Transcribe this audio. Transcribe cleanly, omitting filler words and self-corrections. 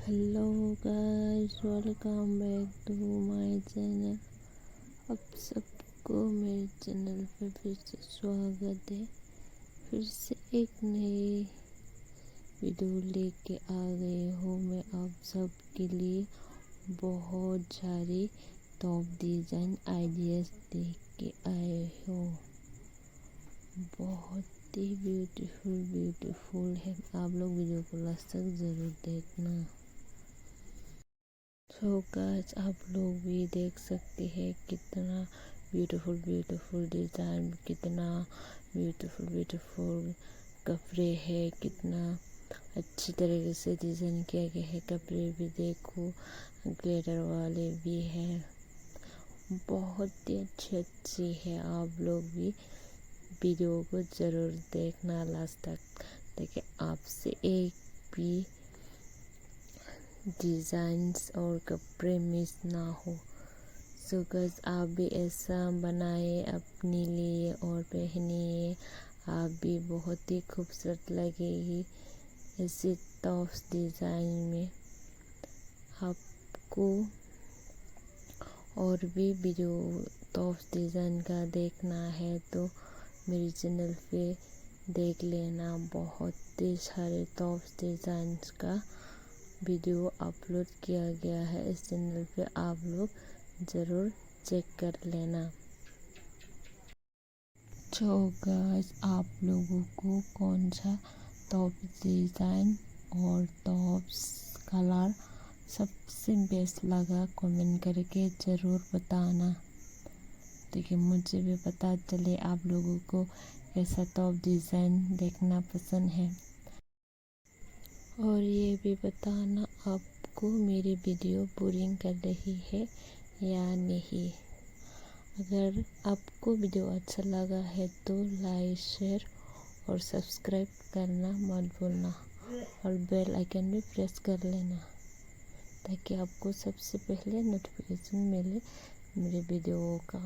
Hello guys, welcome back to my channel. आप सबको मेरे चैनल पे फिर से स्वागत है। फिर से एक नई वीडियो लेके आ गई हूँ मैं आप सबके लिए। बहुत सारी टॉप डिज़ाइन आइडियाज़ देख के आए हो। बहुत ही ब्यूटीफुल है। आप लोग वीडियो को लास्ट तक ज़रूर देखना। तो गाइस, आप लोग भी देख सकते हैं कितना ब्यूटीफुल डिज़ाइन, कितना ब्यूटीफुल कपड़े हैं, कितना अच्छी तरीके से डिज़ाइन किया गया है। कपड़े भी देखो, ग्लिटर वाले भी हैं, बहुत ही अच्छी है। आप लोग भी वीडियो को ज़रूर देखना लास्ट तक, ताकि आपसे एक भी डिज़ाइंस और कपड़े मिस ना हो। सो गाइस, आप भी ऐसा बनाए अपने लिए और पहनिए। आप भी बहुत ही खूबसूरत लगेगी ऐसे टॉप्स डिज़ाइन में। आपको और भी वीडियो टॉप्स डिज़ाइन का देखना है तो मेरे चैनल पे देख लेना। बहुत ही सारे टॉप्स डिज़ाइन का वीडियो अपलोड किया गया है इस चैनल पे, आप लोग ज़रूर चेक कर लेना। तो गाइस, आप लोगों को कौन सा टॉप डिज़ाइन और टॉप्स कलर सबसे बेस्ट लगा कमेंट करके ज़रूर बताना, ताकि मुझे भी पता चले आप लोगों को कैसा टॉप डिज़ाइन देखना पसंद है। और ये भी बताना आपको मेरी वीडियो बोरिंग कर रही है या नहीं। अगर आपको वीडियो अच्छा लगा है तो लाइक, शेयर और सब्सक्राइब करना मत भूलना, और बेल आइकन भी प्रेस कर लेना, ताकि आपको सबसे पहले नोटिफिकेशन मिले मेरे वीडियो का।